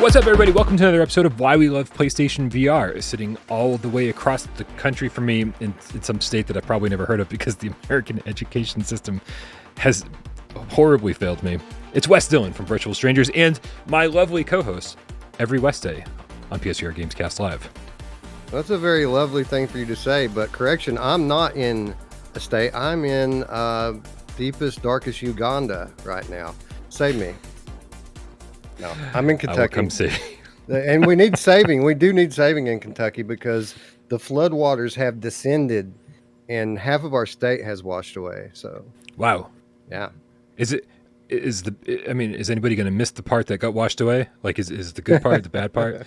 What's up, everybody? Welcome to another episode of Why We Love PlayStation VR. Sitting all the way across the country from me in some state that I've probably never heard of because the American education system has horribly failed me. It's Wes Dillon from Virtual Strangers and my lovely co-host every Wednesday on PSVR Gamescast Live. That's a very lovely thing for you to say, but correction, I'm not in a state. I'm in deepest, darkest Uganda right now. Save me. No, I'm in Kentucky. I will come see. And we need saving. We do need saving in Kentucky because the floodwaters have descended and half of our state has washed away. So wow. Yeah. Is anybody going to miss the part that got washed away? Like, is the good part the bad part?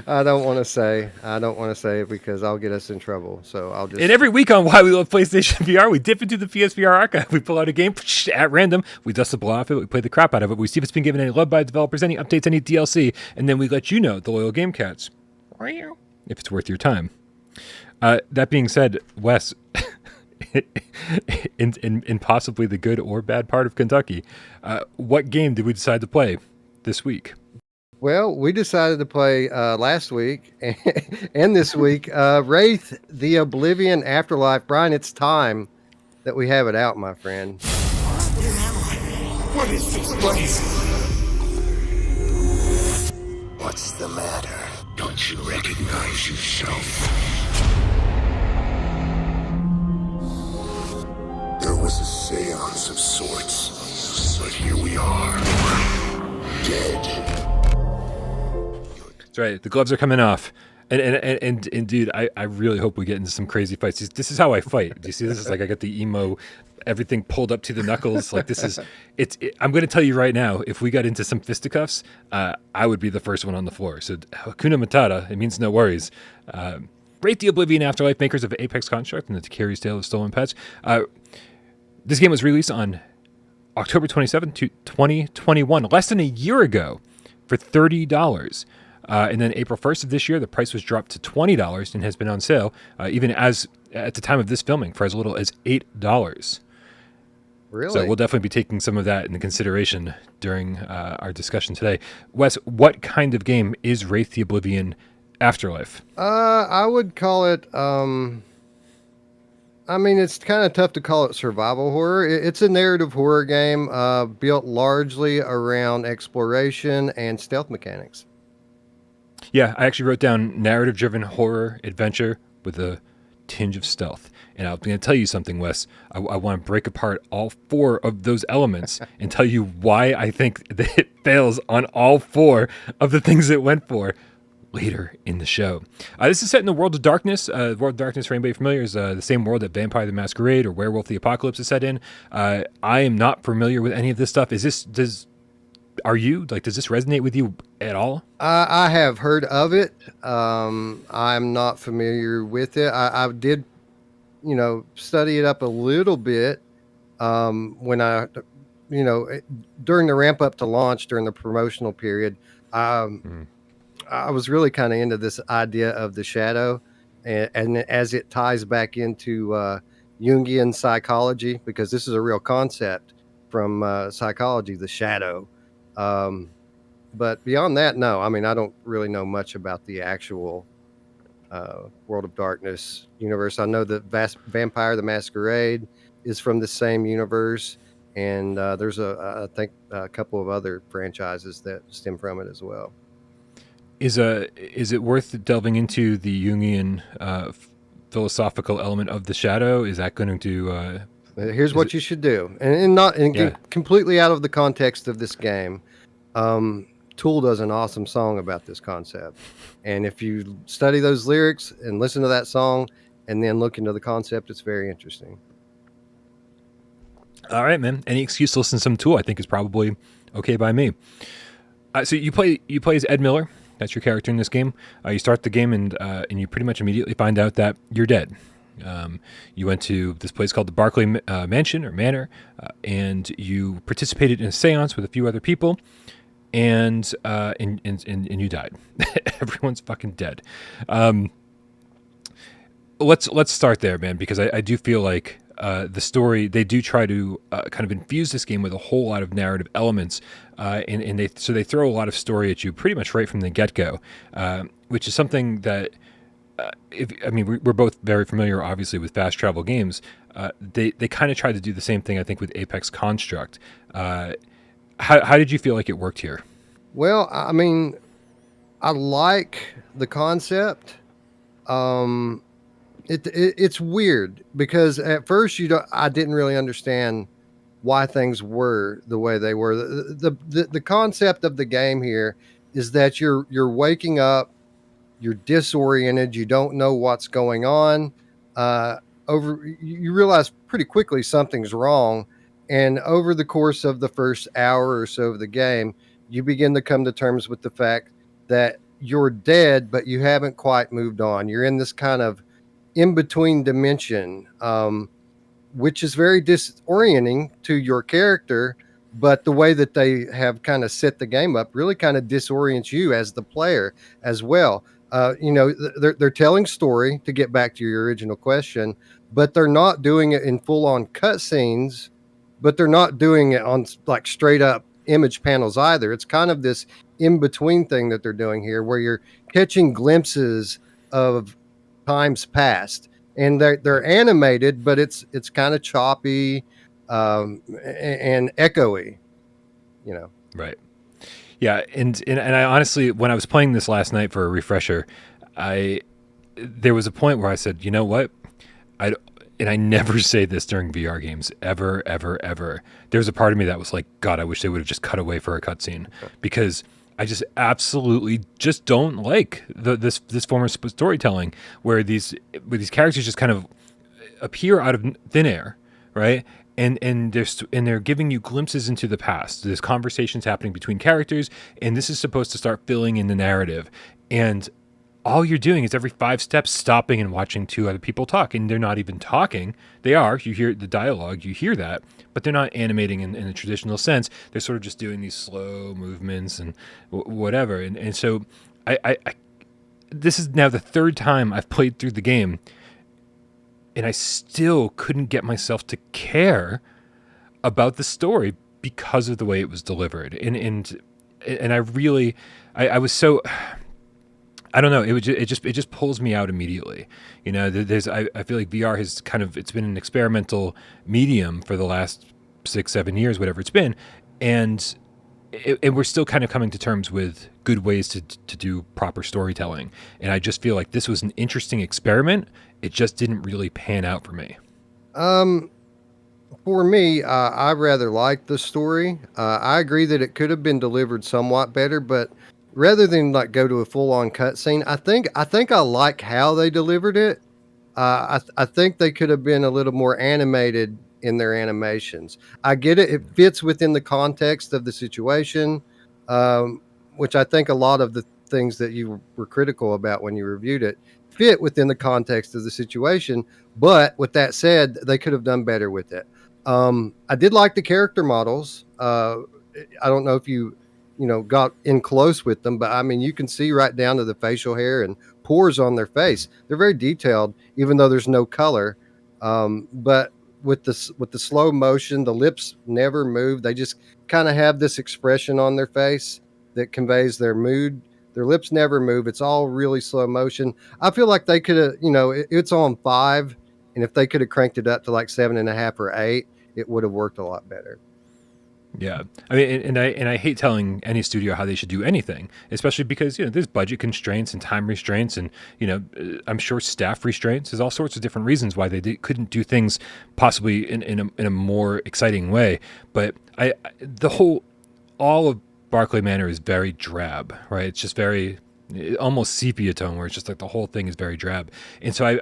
I don't want to say because I'll get us in trouble. So I'll just. And every week on Why We Love PlayStation VR, we dip into the PSVR archive. We pull out a game at random. We dust the blow off it. We play the crap out of it. We see if it's been given any love by developers, any updates, any DLC, and then we let you know, the loyal game cats, if it's worth your time. That being said, Wes, in possibly the good or bad part of Kentucky, what game did we decide to play this week? Well, we decided to play last week and this week, Wraith, the Oblivion Afterlife. Brian, it's time that we have it out, my friend. What is this place? What's the matter? Don't you recognize yourself? There was a seance of sorts, but here we are, dead. That's right. The gloves are coming off. And dude, I really hope we get into some crazy fights. This is how I fight. Do you see this? Is like I got the emo, everything pulled up to the knuckles. Like this is, I'm going to tell you right now, if we got into some fisticuffs, I would be the first one on the floor. So Hakuna Matata, it means no worries. Wraith the Oblivion Afterlife, makers of Apex Construct and the Takari's Tale of Stolen Pets. This game was released on October 27th, 2021, less than a year ago, for $30. And then April 1st of this year, the price was dropped to $20 and has been on sale, even as at the time of this filming, for as little as $8. Really? So we'll definitely be taking some of that into consideration during our discussion today. Wes, what kind of game is Wraith the Oblivion Afterlife? I would call it. It's kind of tough to call it survival horror. It's a narrative horror game built largely around exploration and stealth mechanics. Yeah, I actually wrote down narrative-driven horror adventure with a tinge of stealth. And I'm going to tell you something, Wes. I want to break apart all four of those elements and tell you why I think that it fails on all four of the things it went for later in the show. This is set in the World of Darkness. World of Darkness, for anybody familiar, is the same world that Vampire the Masquerade or Werewolf the Apocalypse is set in. I am not familiar with any of this stuff. Does this resonate with you at all? I have heard of it. I'm not familiar with it. I did, study it up a little bit when during the ramp up to launch, during the promotional period. I was really kind of into this idea of the shadow, and as it ties back into Jungian psychology, because this is a real concept from psychology, the shadow. But beyond that, no. I don't really know much about the actual World of Darkness universe. I know that Vampire the Masquerade is from the same universe, and there's I think a couple of other franchises that stem from it as well. Is it worth delving into the Jungian philosophical element of the shadow? Is that going to here's what you should do, and completely out of the context of this game. Tool does an awesome song about this concept, and if you study those lyrics and listen to that song and then look into the concept, it's very interesting. All right, man. Any excuse to listen to some Tool, I think, is probably okay by me. So you play as Ed Miller. That's your character in this game. You start the game and you pretty much immediately find out that you're dead. You went to this place called the Barclay Mansion or Manor, and you participated in a seance with a few other people, and you died. Everyone's fucking dead. Let's start there, man, because I do feel like the story, they do try to kind of infuse this game with a whole lot of narrative elements, and they throw a lot of story at you pretty much right from the get-go, which is something that we're both very familiar, obviously, with fast travel games. They kind of tried to do the same thing, I think, with Apex Construct. How did you feel like it worked here? Well, I mean, I like the concept. It's weird because at first I didn't really understand why things were the way they were. The concept of the game here is that you're waking up, you're disoriented, you don't know what's going on. You realize pretty quickly something's wrong, and over the course of the first hour or so of the game, you begin to come to terms with the fact that you're dead, but you haven't quite moved on. You're in this kind of in-between dimension, which is very disorienting to your character, but the way that they have kind of set the game up really kind of disorients you as the player as well. They're telling story, to get back to your original question, but they're not doing it in full-on cutscenes, but they're not doing it on like straight-up image panels either. It's kind of this in-between thing that they're doing here, where you're catching glimpses of times past, and they're animated, but it's kind of choppy and echoey, Right. Yeah, and I honestly, when I was playing this last night for a refresher, there was a point where I said, you know what, I never say this during VR games, ever, ever, ever. There's a part of me that was like, God, I wish they would have just cut away for a cutscene, because I just absolutely just don't like this form of storytelling where these characters just kind of appear out of thin air, right? And they're giving you glimpses into the past. There's conversations happening between characters, and this is supposed to start filling in the narrative. And all you're doing is every 5 steps stopping and watching 2 other people talk, and they're not even talking. They are. You hear the dialogue, you hear that, but they're not animating in a traditional sense. They're sort of just doing these slow movements and whatever. And so I this is now the 3rd time I've played through the game, and I still couldn't get myself to care about the story because of the way it was delivered. And I really, I was so, I don't know. It just pulls me out immediately. I feel like VR has it's been an experimental medium for the last 6-7 years, whatever it's been. And we're still kind of coming to terms with good ways to do proper storytelling. And I just feel like this was an interesting experiment. It just didn't really pan out for me. For me, I rather like the story. I agree that it could have been delivered somewhat better, but rather than like go to a full-on cutscene, I think I like how they delivered it. I think they could have been a little more animated in their animations. I get it; it fits within the context of the situation, which I think a lot of the things that you were critical about when you reviewed it fit within the context of the situation. But with that said, they could have done better with it. I did like the character models. I don't know if you got in close with them, but I mean, you can see right down to the facial hair and pores on their face. They're very detailed, even though there's no color. But with the slow motion, the lips never move. They just kind of have this expression on their face that conveys their mood. Their lips never move. It's all really slow motion. I feel like they could have, it's on 5, and if they could have cranked it up to like 7.5 or 8, it would have worked a lot better. Yeah, I mean, and I hate telling any studio how they should do anything, especially because there's budget constraints and time restraints, and I'm sure staff restraints. There's all sorts of different reasons why they couldn't do things possibly in a more exciting way. But all of Barclay Manor is very drab, right? It's just very almost sepia tone, where it's just like the whole thing is very drab. And so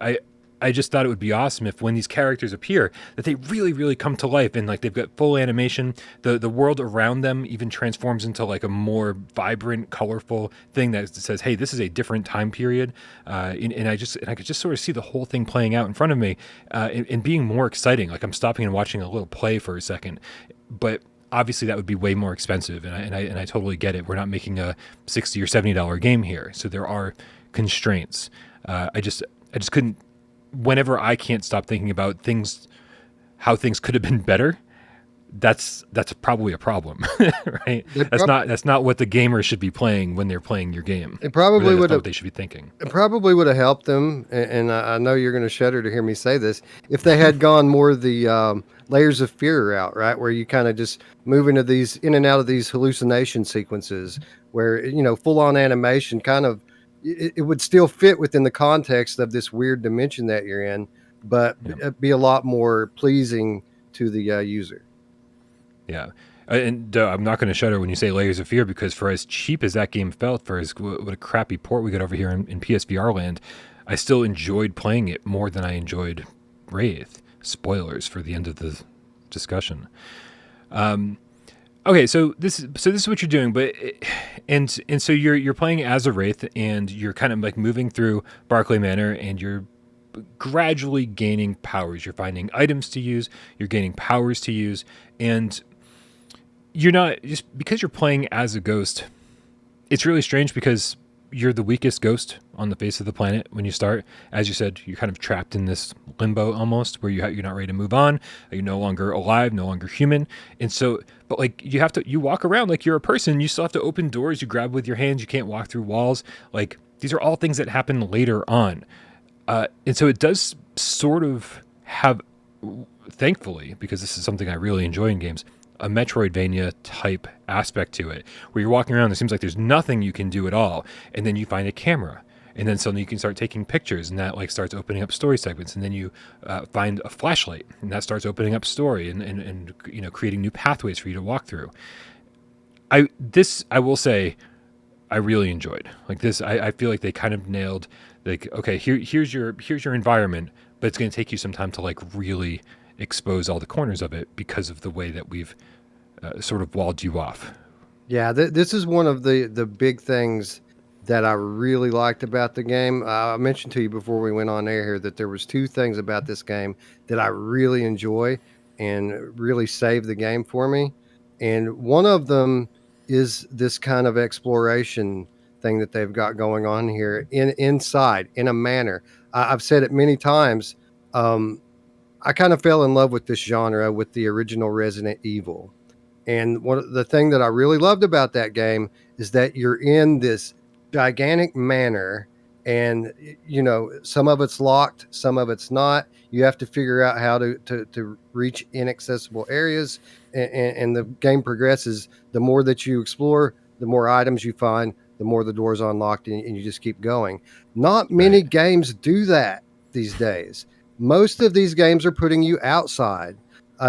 I just thought it would be awesome if when these characters appear that they really, really come to life, and like they've got full animation. The world around them even transforms into like a more vibrant, colorful thing that says, hey, this is a different time period. And I could just sort of see the whole thing playing out in front of me, and being more exciting. Like I'm stopping and watching a little play for a second. But obviously that would be way more expensive, and I totally get it. We're not making a $60 or $70 game here, so there are constraints. I just couldn't. Whenever I can't stop thinking about things how things could have been better, that's probably a problem, right? They That's not what the gamers should be playing when they're playing your game. It probably Really, that's would not have. what they should be thinking. It probably would have helped them, and I know you're going to shudder to hear me say this, if they had gone more the layers of fear route, right, where you kind of just move into these in and out of these hallucination sequences, where full on animation kind of it would still fit within the context of this weird dimension that you're in, but it'd be a lot more pleasing to the user. Yeah. And I'm not going to shudder when you say Layers of Fear, because for as cheap as that game felt, for as what a crappy port we got over here in PSVR land, I still enjoyed playing it more than I enjoyed Wraith. Spoilers for the end of the discussion. Okay, so this is what you're doing, but and so you're playing as a Wraith, and you're kind of like moving through Barclay Manor, and you're gradually gaining powers. You're finding items to use, you're gaining powers to use, and you're not, just because you're playing as a ghost, it's really strange because you're the weakest ghost on the face of the planet when you start. As you said, you're kind of trapped in this limbo almost, where you're not ready to move on. You're no longer alive, no longer human. And so, but like you walk around like you're a person. You still have to open doors. You grab with your hands. You can't walk through walls. Like, these are all things that happen later on. And so it does sort of have, thankfully, because this is something I really enjoy in games, a Metroidvania type aspect to it, where you're walking around, it seems like there's nothing you can do at all, and then you find a camera, and then suddenly you can start taking pictures, and that like starts opening up story segments, and then you find a flashlight, and that starts opening up story and creating new pathways for you to walk through. I will say I really enjoyed. Like this, I feel like they kind of nailed, like, okay, here's your environment, but it's going to take you some time to like really expose all the corners of it because of the way that we've sort of walled you off. Yeah, this is one of the big things that I really liked about the game. I mentioned to you before we went on air here that there was two things about this game that I really enjoy and really saved the game for me. And one of them is this kind of exploration thing that they've got going on here inside in a manner. I've said it many times. I kind of fell in love with this genre with the original Resident Evil. And the thing that I really loved about that game is that you're in this gigantic manor, and some of it's locked, some of it's not. You have to figure out how to reach inaccessible areas, and the game progresses. The more that you explore, the more items you find, the more the doors unlocked, and you just keep going. Not many games do that these days. Most of these games are putting you outside.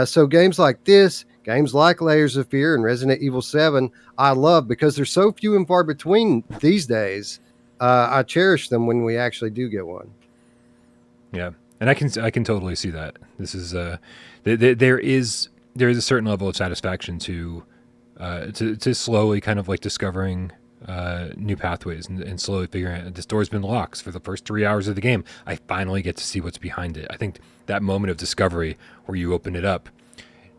So games like this, games like Layers of Fear and Resident Evil 7, I love because they're so few and far between these days. I cherish them when we actually do get one. Yeah, and I can totally see that. This is there is a certain level of satisfaction to slowly kind of like discovering new pathways and slowly figuring out this door's been locked for the first 3 hours of the game. I finally get to see what's behind it. I think that moment of discovery where you open it up.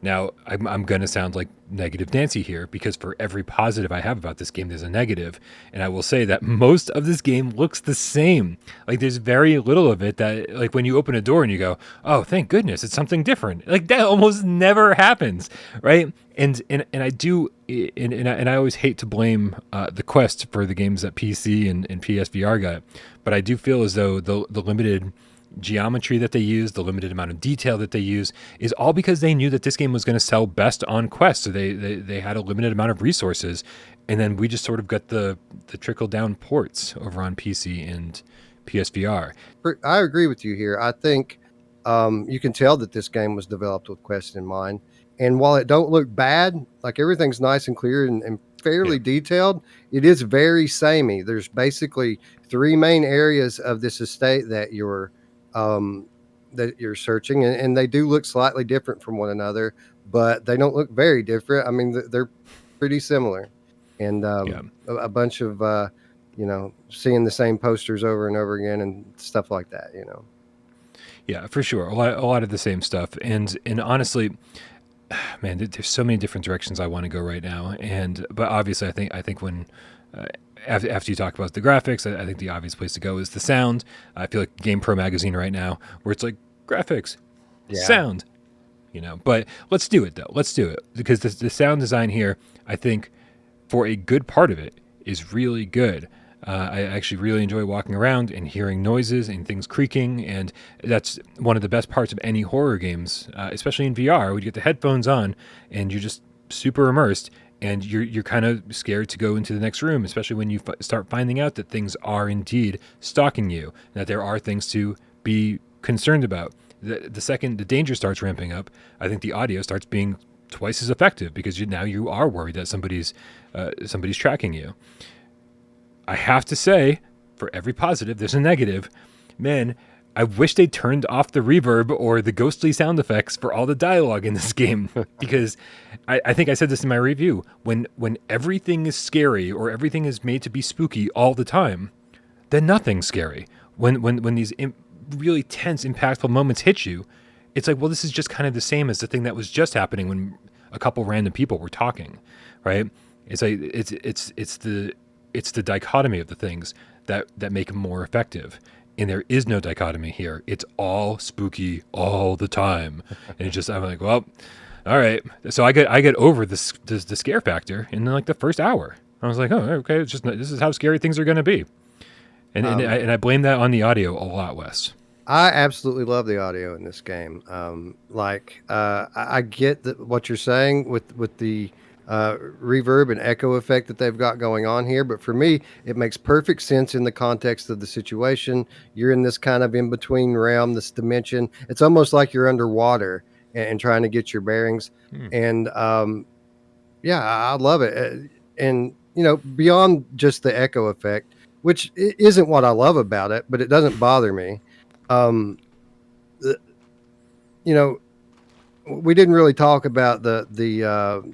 Now, I'm going to sound like negative Nancy here, because for every positive I have about this game, there's a negative. And I will say that most of this game looks the same. Like, there's very little of it that, like, when you open a door and you go, oh, thank goodness, it's something different. Like, that almost never happens, right? And I do, and I always hate to blame the Quest for the games that PC and PSVR got, but I do feel as though the limited geometry that they use, the limited amount of detail that they use, is all because they knew that this game was going to sell best on Quest. So they had a limited amount of resources, and then we just sort of got the trickle down ports over on PC and PSVR. I agree with you here. I think you can tell that this game was developed with Quest in mind. And while it don't look bad, like everything's nice and clear and fairly detailed, it is very samey. There's basically three main areas of this estate that you're searching, and they do look slightly different from one another, but they don't look very different. I mean, they're pretty similar, and a bunch of seeing the same posters over and over again and stuff like that. Yeah, for sure, a lot of the same stuff, and honestly, man, there's so many different directions I want to go right now, but obviously, I think when after you talk about the graphics, I think the obvious place to go is the sound. I feel like Game Pro magazine right now, where it's like graphics, sound, But let's do it though. Let's do it because the sound design here, I think, for a good part of it, is really good. I actually really enjoy walking around and hearing noises and things creaking, and that's one of the best parts of any horror games, especially in VR. When you get the headphones on and you're just super immersed, and you're kind of scared to go into the next room, especially when you start finding out that things are indeed stalking you, and that there are things to be concerned about. The second the danger starts ramping up, I think the audio starts being twice as effective because now you are worried that somebody's tracking you. I have to say, for every positive, there's a negative. Man, I wish they turned off the reverb or the ghostly sound effects for all the dialogue in this game, because I think I said this in my review. When everything is scary or everything is made to be spooky all the time, then nothing's scary. When these really tense, impactful moments hit you, it's like, well, this is just kind of the same as the thing that was just happening when a couple random people were talking, right? It's like it's the dichotomy of the things that make them more effective. And there is no dichotomy here. It's all spooky all the time. And it's just, I'm like, well, all right. So I get over the scare factor in like the first hour. I was like, oh, okay, it's just, this is how scary things are going to be. And I blame that on the audio a lot, Wes. I absolutely love the audio in this game. I get what you're saying with the reverb and echo effect that they've got going on here, but for me, it makes perfect sense in the context of the situation. You're in this kind of in-between realm, this dimension. It's almost like you're underwater and trying to get your bearings. And I love it. And beyond just the echo effect, which isn't what I love about it, but it doesn't bother me. We didn't really talk about the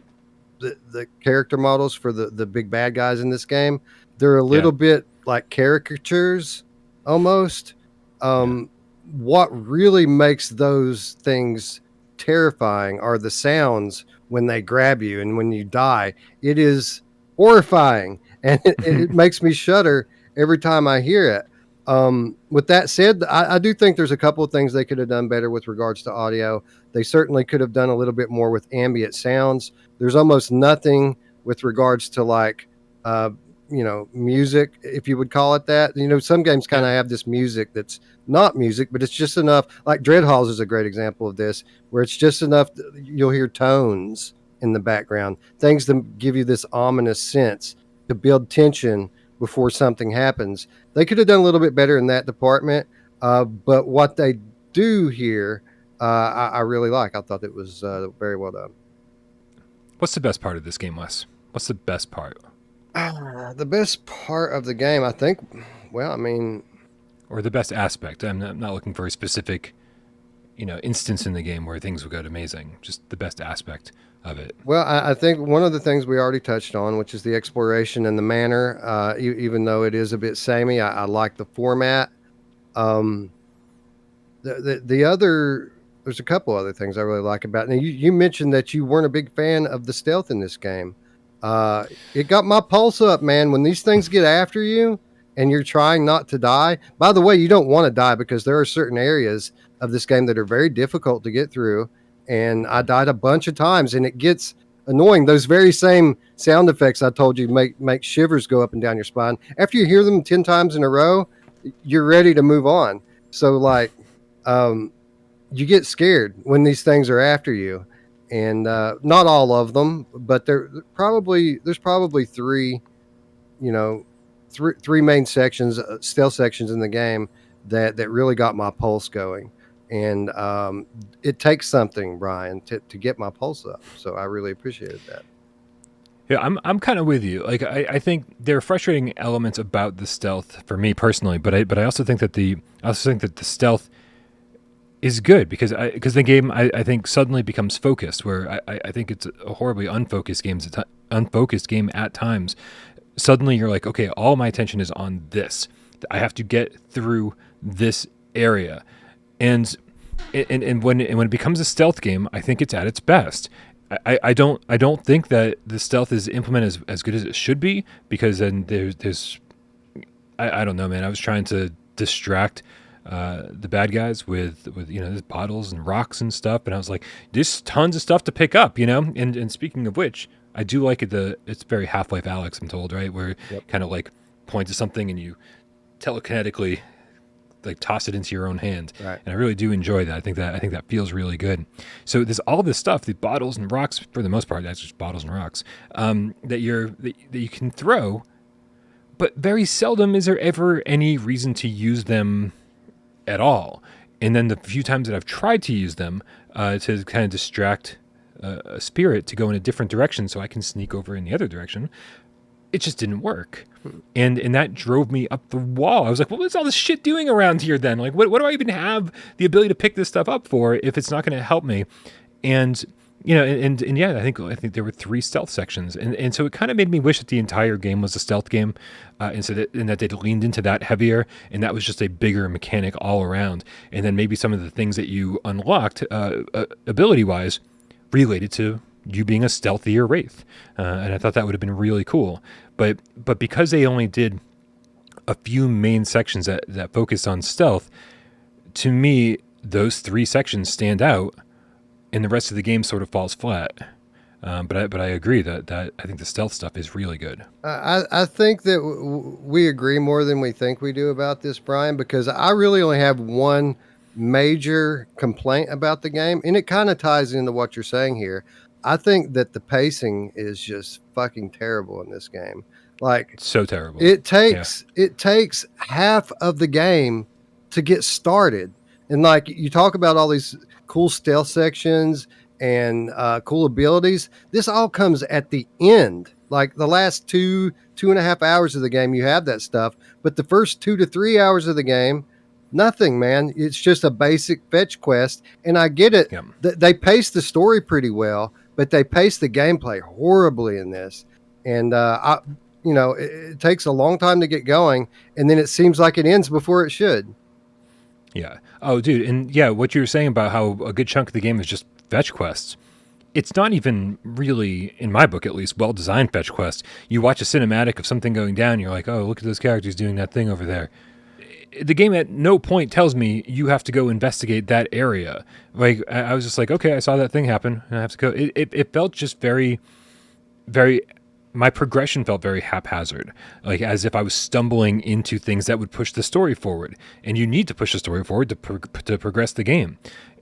character models for the big bad guys in this game. They're a little bit like caricatures almost. What really makes those things terrifying are the sounds when they grab you and when you die. It is horrifying, and it makes me shudder every time I hear it. With that said, I do think there's a couple of things they could have done better with regards to audio. They certainly could have done a little bit more with ambient sounds. There's almost nothing with regards to music, if you would call it that. Some games kind of have this music that's not music, but it's just enough. Like Dreadhalls is a great example of this, where it's just enough. You'll hear tones in the background, things that give you this ominous sense to build tension before something happens. They could have done a little bit better in that department, but what they do here, I really like. I thought it was very well done. What's the best part of this game, Wes? What's the best part? The best part of the game, I think, or the best aspect. I'm not looking for a specific, instance in the game where things would go amazing. Just the best aspect of it. Well, I think one of the things we already touched on, which is the exploration and the manner, even though it is a bit samey, I like the format. The other, there's a couple other things I really like about it. Now, you mentioned that you weren't a big fan of the stealth in this game. It got my pulse up, man. When these things get after you and you're trying not to die. By the way, you don't want to die because there are certain areas of this game that are very difficult to get through. And I died a bunch of times, and it gets annoying. Those very same sound effects I told you make shivers go up and down your spine. After you hear them 10 times in a row, you're ready to move on. So you get scared when these things are after you. And not all of them, but there's probably three main sections, stealth sections in the game that really got my pulse going. And it takes something, Brian, to get my pulse up. So I really appreciated that. Yeah, I'm kind of with you. Like I think there are frustrating elements about the stealth for me personally, but I also think that the stealth is good because the game I think suddenly becomes focused, where I think it's a horribly unfocused game at times. Suddenly you're like, okay, all my attention is on this. I have to get through this area. And when it becomes a stealth game, I think it's at its best. I don't think that the stealth is implemented as good as it should be, because then there's I don't know, man. I was trying to distract the bad guys with there's bottles and rocks and stuff, and I was like, there's tons of stuff to pick up, And speaking of which, I do like it. It's very Half-Life Alyx, I'm told, right? Where kind of like point to something and you telekinetically like toss it into your own hand. Right. And I really do enjoy that. I think that feels really good. So there's all this stuff, the bottles and rocks, for the most part, that's just bottles and rocks, that you can throw, but very seldom is there ever any reason to use them at all. And then the few times that I've tried to use them to kind of distract a spirit to go in a different direction so I can sneak over in the other direction, it just didn't work. And that drove me up the wall. I was like, what was all this shit doing around here then? Like, what do I even have the ability to pick this stuff up for if it's not going to help me? And, and yeah, I think there were 3 stealth sections. And so it kind of made me wish that the entire game was a stealth game, and that they'd leaned into that heavier, and that was just a bigger mechanic all around. And then maybe some of the things that you unlocked ability-wise related to you being a stealthier Wraith. And I thought that would have been really cool. But because they only did a few main sections that focus on stealth, to me, those 3 sections stand out, and the rest of the game sort of falls flat. But I agree that I think the stealth stuff is really good. I think that we agree more than we think we do about this, Brian, because I really only have one major complaint about the game, and it kind of ties into what you're saying here. I think that the pacing is just fucking terrible in this game. Like, so terrible. It takes half of the game to get started. And like you talk about all these cool stealth sections and cool abilities. This all comes at the end. Like the last 2.5 hours of the game, you have that stuff. But the first 2 to 3 hours of the game, nothing, man. It's just a basic fetch quest. And I get it. Yeah. They pace the story pretty well, but they pace the gameplay horribly in this. And, it takes a long time to get going, and then it seems like it ends before it should. Yeah. Oh, dude. And yeah, what you were saying about how a good chunk of the game is just fetch quests. It's not even really, in my book at least, well-designed fetch quests. You watch a cinematic of something going down, you're like, oh, look at those characters doing that thing over there. The game at no point tells me you have to go investigate that area. Like, I was just like, okay, I saw that thing happen, and I have to go. It felt just very, very, my progression felt very haphazard, like as if I was stumbling into things that would push the story forward. And you need to push the story forward to progress the game.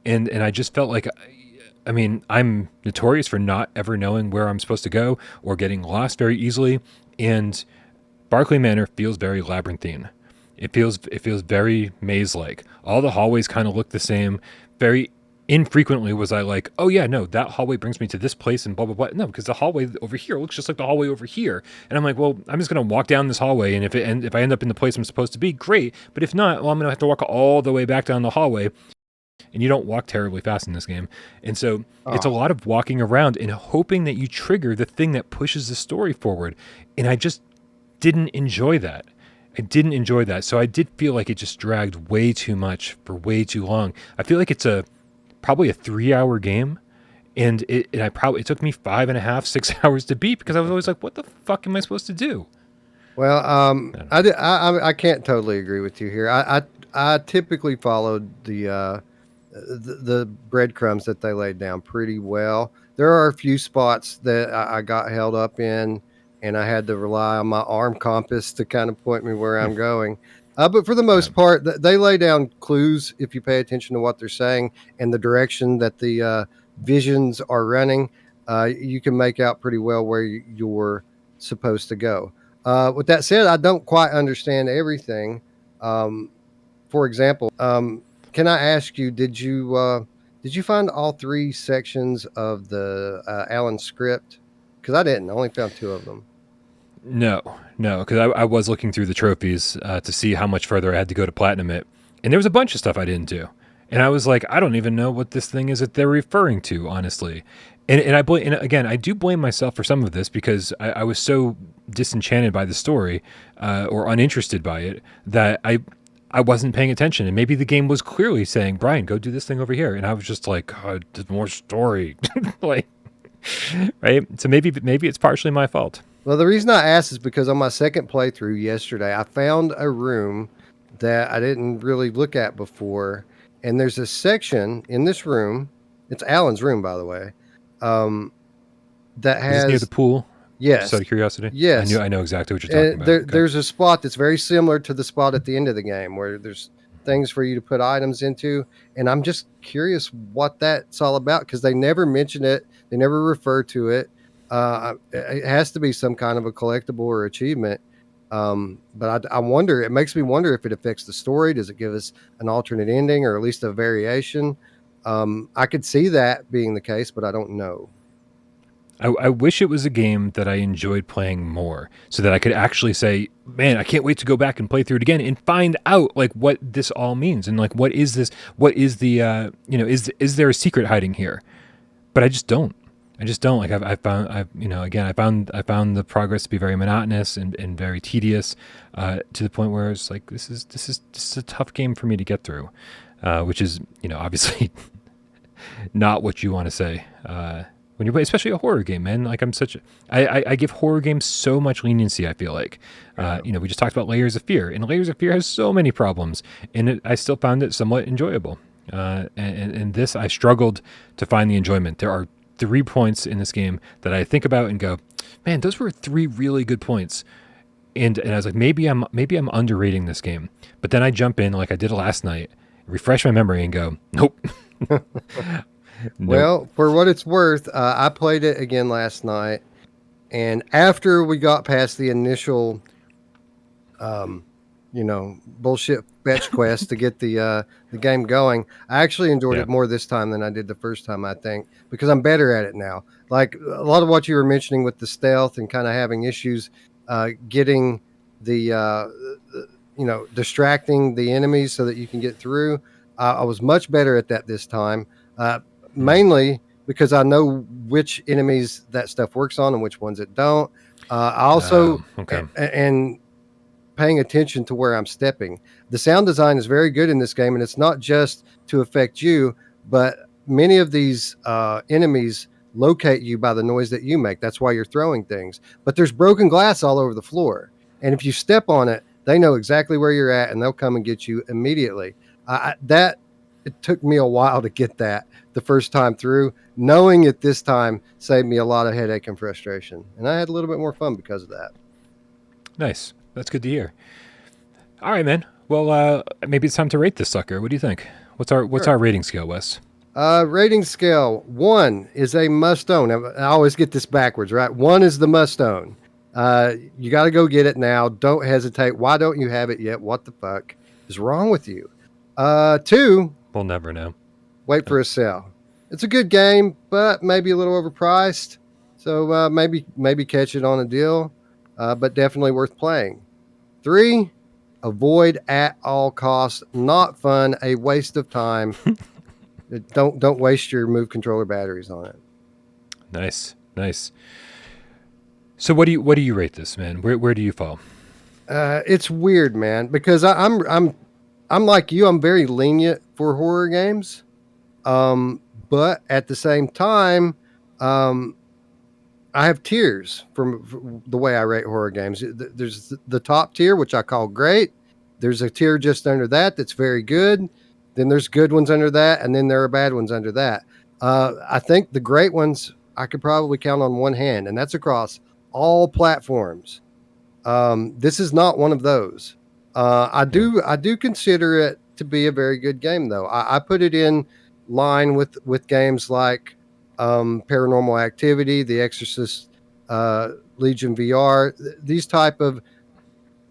And I just felt like, I mean, I'm notorious for not ever knowing where I'm supposed to go or getting lost very easily. And Barclay Manor feels very labyrinthine. It feels very maze-like. All the hallways kind of look the same. Very infrequently was I like, oh yeah, no, that hallway brings me to this place and blah, blah, blah. No, because the hallway over here looks just like the hallway over here. And I'm like, well, I'm just going to walk down this hallway, and if I end up in the place I'm supposed to be, great. But if not, well, I'm going to have to walk all the way back down the hallway. And you don't walk terribly fast in this game. And so it's a lot of walking around and hoping that you trigger the thing that pushes the story forward. And I just didn't enjoy that. So I did feel like it just dragged way too much for way too long. I feel like it's probably a 3-hour game, and it took me 5.5, 6 hours to beat because I was always like, what the fuck am I supposed to do? Well, I can't totally agree with you here. I typically followed the breadcrumbs that they laid down pretty well. There are a few spots that I got held up in, and I had to rely on my arm compass to kind of point me where I'm going. But for the most part, they lay down clues if you pay attention to what they're saying and the direction that the visions are running. You can make out pretty well where you're supposed to go. With that said, I don't quite understand everything. For example, can I ask you, did you find all 3 sections of the Allen script? Because I didn't. I only found 2 of them. No, because I was looking through the trophies to see how much further I had to go to platinum it, and there was a bunch of stuff I didn't do, and I was like, I don't even know what this thing is that they're referring to, honestly. And I do blame myself for some of this because I was so disenchanted by the story or uninterested by it that I wasn't paying attention, and maybe the game was clearly saying, Brian, go do this thing over here, and I was just like, oh, there's more story, like, right? So maybe it's partially my fault. Well, the reason I asked is because on my second playthrough yesterday, I found a room that I didn't really look at before. And there's a section in this room. It's Alan's room, by the way. That Is this near the has pool? Just out yes, of curiosity. yes. I know exactly what you're talking about. Okay. There's a spot that's very similar to the spot at the end of the game where there's things for you to put items into, and I'm just curious what that's all about because they never mention it, they never refer to it. It has to be some kind of a collectible or achievement. But I wonder. It makes me wonder if it affects the story. Does it give us an alternate ending or at least a variation? I could see that being the case, but I don't know. I wish it was a game that I enjoyed playing more so that I could actually say, man, I can't wait to go back and play through it again and find out like what this all means and like what is this, what is the is there a secret hiding here? But I just don't. Like I found the progress to be very monotonous and very tedious to the point where it's like this is a tough game for me to get through, which is obviously not what you want to say when you play, especially a horror game, man. Like I give horror games so much leniency. I feel like, we just talked about Layers of Fear, and Layers of Fear has so many problems, and I still found it somewhat enjoyable. And this, I struggled to find the enjoyment. There are 3 points in this game that I think about and go, man, those were 3 really good points. And I was like, maybe I'm underrating this game. But then I jump in like I did last night, refresh my memory, and go, nope. Nope. Well, for what it's worth, I played it again last night, and after we got past the initial, bullshit fetch quest to get the game going, I actually enjoyed it more this time than I did the first time. I think because I'm better at it now. Like a lot of what you were mentioning with the stealth and kind of having issues getting distracting the enemies so that you can get through. I was much better at that this time. Mainly because I know which enemies that stuff works on and which ones it don't. I also and paying attention to where I'm stepping. The sound design is very good in this game, and it's not just to affect you, but many of these enemies locate you by the noise that you make. That's why you're throwing things. But there's broken glass all over the floor, and if you step on it, they know exactly where you're at, and they'll come and get you immediately. It took me a while to get that the first time through. Knowing it this time saved me a lot of headache and frustration. And I had a little bit more fun because of that. Nice. That's good to hear. All right, man. Well, maybe it's time to rate this sucker. What do you think? What's our rating scale, Wes? Rating scale 1 is a must own. I always get this backwards, right? 1 is the must own. You got to go get it now. Don't hesitate. Why don't you have it yet? What the fuck is wrong with you? 2, we'll never know. Wait for a sale. It's a good game, but maybe a little overpriced. So maybe catch it on a deal, but definitely worth playing. 3, avoid at all costs. Not fun. A waste of time. Don't waste your Move controller batteries on it. Nice. So what do you rate this, man? Where do you fall? It's weird, man, because I'm like you. I'm very lenient for horror games, but at the same time, I have tiers from the way I rate horror games. There's the top tier, which I call great. There's a tier just under that that's very good. Then there's good ones under that, and then there are bad ones under that. I think the great ones I could probably count on one hand, and that's across all platforms. This is not one of those. I do consider it to be a very good game, though. I put it in line with games like Paranormal Activity, The Exorcist, Legion VR, these type of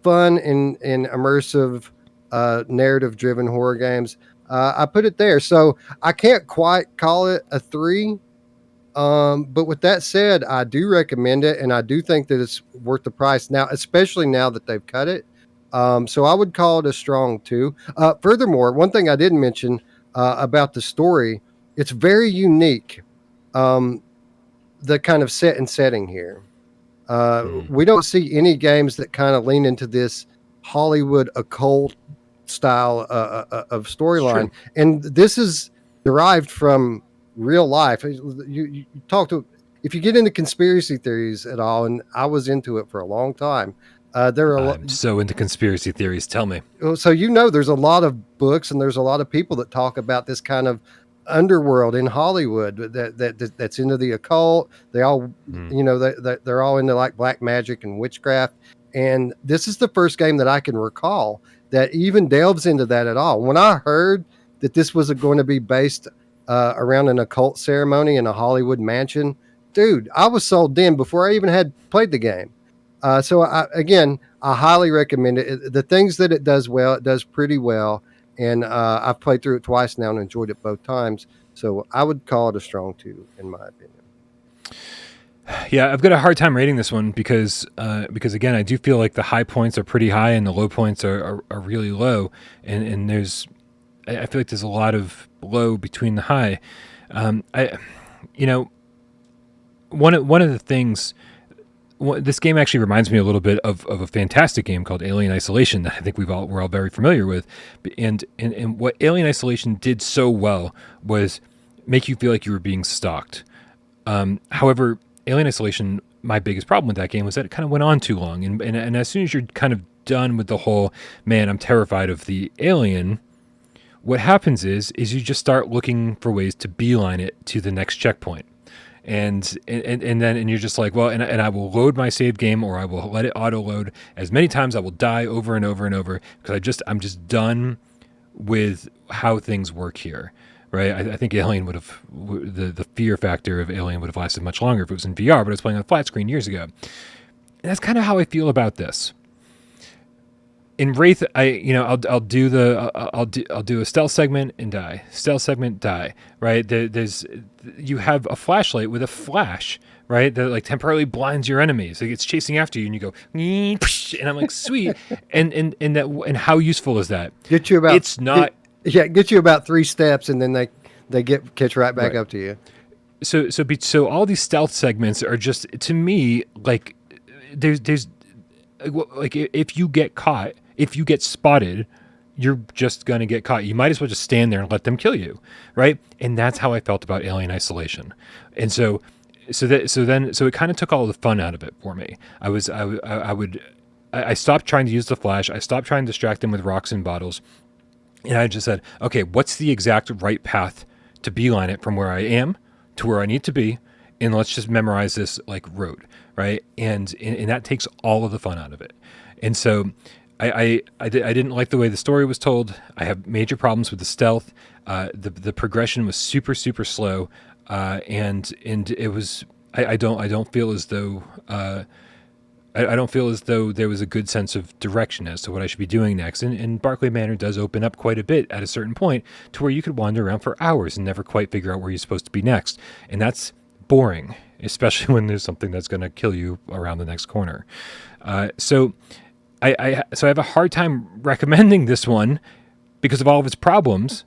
fun and immersive narrative-driven horror games. I put it there, so I can't quite call it a 3. But with that said, I do recommend it, and I do think that it's worth the price now, especially now that they've cut it. So I would call it a strong 2. Furthermore, one thing I didn't mention about the story, it's very unique. The kind of set and setting here. We don't see any games that kind of lean into this Hollywood occult style of storyline, and this is derived from real life. You talk to, if you get into conspiracy theories at all, and I was into it for a long time, There are I'm so into conspiracy theories. Tell me. so there's a lot of books and there's a lot of people that talk about this kind of underworld in Hollywood that's into the occult. They all Mm. they're all into like black magic and witchcraft. And this is the first game that I can recall that even delves into that at all. When I heard that this was going to be based around an occult ceremony in a Hollywood mansion, dude, I was sold in before I even had played the game. So I highly recommend it. The things that it does well, it does pretty well. And I've played through it twice now and enjoyed it both times. So I would call it a strong 2, in my opinion. Yeah, I've got a hard time rating this one because again, I do feel like the high points are pretty high and the low points are really low, and I feel like there's a lot of low between the high. One of the things. This game actually reminds me a little bit of a fantastic game called Alien Isolation that I think we're all very familiar with, and what Alien Isolation did so well was make you feel like you were being stalked. However, Alien Isolation, my biggest problem with that game was that it kind of went on too long, and as soon as you're kind of done with the whole, man, I'm terrified of the alien, what happens is you just start looking for ways to beeline it to the next checkpoint. And you're just like, well, and I will load my save game, or I will let it auto load as many times. I will die over and over and over because I'm just done with how things work here, right? I think Alien would have the fear factor of Alien would have lasted much longer if it was in VR, but I was playing on a flat screen years ago, and that's kind of how I feel about this. In Wraith, I'll do a stealth segment and die. Stealth segment, die. Right? You have a flashlight with a flash, right? That like temporarily blinds your enemies. Like it's chasing after you, and you go, and I'm like, sweet. and how useful is that? Get you about it's not. Get you about 3 steps, and then they catch right back up to you. So all these stealth segments are just, to me, like there's like if you get caught. If you get spotted, you're just going to get caught. You might as well just stand there and let them kill you, right? And that's how I felt about Alien Isolation. And so it kind of took all the fun out of it for me. I stopped trying to use the flash. I stopped trying to distract them with rocks and bottles. And I just said, okay, what's the exact right path to beeline it from where I am to where I need to be? And let's just memorize this like road, right? And that takes all of the fun out of it. And so I didn't like the way the story was told. I have major problems with the stealth. The progression was super, super slow, and it was. I don't feel as though I don't feel as though there was a good sense of direction as to what I should be doing next. And Barclay Manor does open up quite a bit at a certain point to where you could wander around for hours and never quite figure out where you're supposed to be next, and that's boring, especially when there's something that's going to kill you around the next corner. So I have a hard time recommending this one because of all of its problems.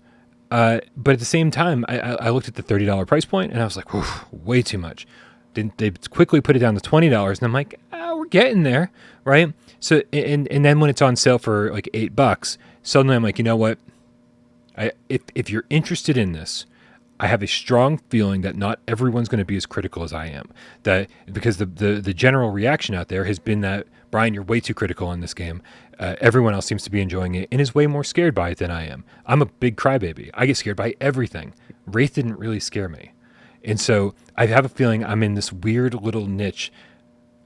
But at the same time, I looked at the $30 price point and I was like, way too much. They quickly put it down to $20, and I'm like, we're getting there, right? So and then when it's on sale for like $8, suddenly I'm like, you know what? If you're interested in this, I have a strong feeling that not everyone's going to be as critical as I am. That because the general reaction out there has been that, Brian, you're way too critical on this game. Everyone else seems to be enjoying it and is way more scared by it than I am. I'm a big crybaby. I get scared by everything. Wraith didn't really scare me. And so I have a feeling I'm in this weird little niche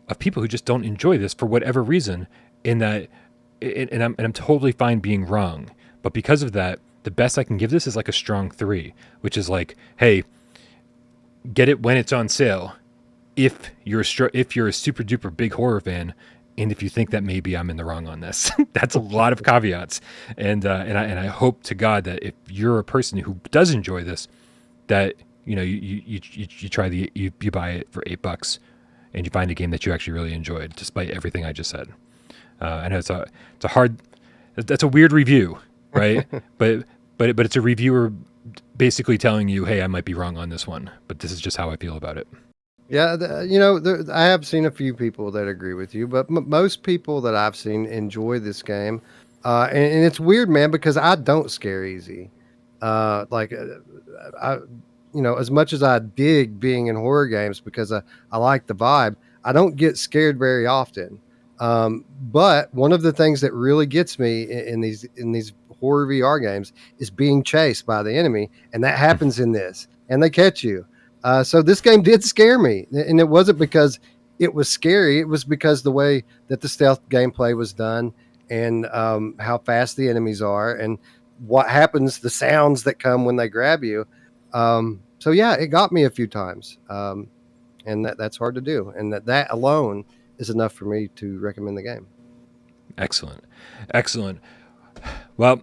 of people who just don't enjoy this for whatever reason, and I'm totally fine being wrong. But because of that, the best I can give this is like a strong 3, which is like, hey, get it when it's on sale. If you're a super duper big horror fan, and if you think that maybe I'm in the wrong on this, that's a lot of caveats. And I hope to God that if you're a person who does enjoy this, that you buy it for $8 and you find a game that you actually really enjoyed, despite everything I just said. I know that's a weird review, right? but it's a reviewer basically telling you, hey, I might be wrong on this one, but this is just how I feel about it. Yeah, I have seen a few people that agree with you, but most people that I've seen enjoy this game. And it's weird, man, because I don't scare easy. As much as I dig being in horror games because I like the vibe, I don't get scared very often. But one of the things that really gets me in these horror VR games is being chased by the enemy, and that happens in this, and they catch you. So this game did scare me, and it wasn't because it was scary. It was because the way that the stealth gameplay was done, and how fast the enemies are, and what happens, the sounds that come when they grab you. So yeah, it got me a few times, and that's hard to do, and that alone is enough for me to recommend the game. Excellent. Well,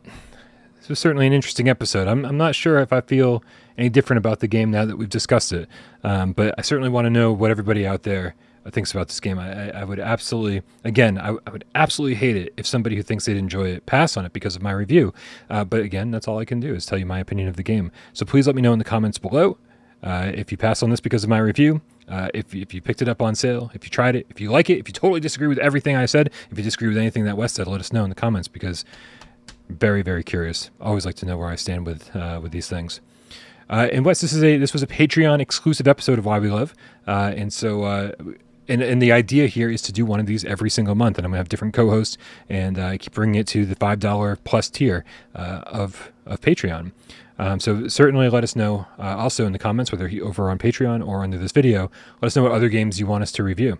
this was certainly an interesting episode. I'm not sure if I feel any different about the game now that we've discussed it, but I certainly want to know what everybody out there thinks about this game. I would absolutely, again, I would absolutely hate it if somebody who thinks they'd enjoy it pass on it because of my review. But again, that's all I can do is tell you my opinion of the game. So please let me know in the comments below if you pass on this because of my review. If you picked it up on sale, if you tried it, if you like it, if you totally disagree with everything I said, if you disagree with anything that Wes said, let us know in the comments because I'm very, very curious. I always like to know where I stand with these things. And Wes, this was a Patreon exclusive episode of Why We Love, and so. And the idea here is to do one of these every single month, and I'm going to have different co-hosts, and I keep bringing it to the $5 plus tier of Patreon. So certainly let us know also in the comments, whether over on Patreon or under this video, let us know what other games you want us to review.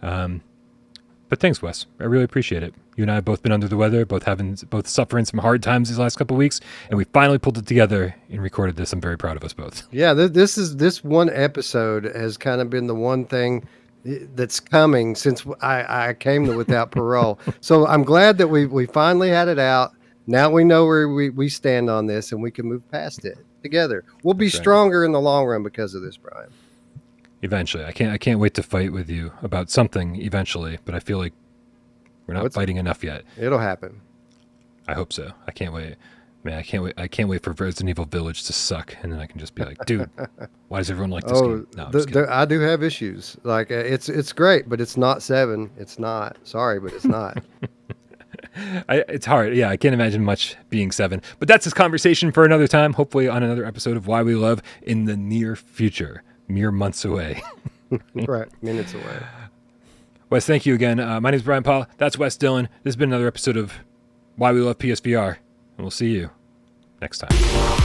But thanks, Wes. I really appreciate it. You and I have both been under the weather, both suffering some hard times these last couple of weeks, and we finally pulled it together and recorded this. I'm very proud of us both. Yeah, this one episode has kind of been the one thing that's coming since I came to Without Parole. So I'm glad that we finally had it out. Now we know where we stand on this, and we can move past it together. We'll be stronger in the long run because of this, Brian. Eventually. I can't wait to fight with you about something eventually, but I feel like we're not fighting enough yet. It'll happen. I hope so. I can't wait. Man, I can't wait for Resident Evil Village to suck, and then I can just be like, dude, why does everyone like this game? No, I do have issues. Like it's great, but it's not 7. It's not. Sorry, but it's not. It's hard. Yeah, I can't imagine much being 7. But that's this conversation for another time, hopefully on another episode of Why We Love in the near future. Mere months away. Right, minutes away. Wes, thank you again. My name is Brian Paul. That's Wes Dillon. This has been another episode of Why We Love PSVR. And we'll see you next time.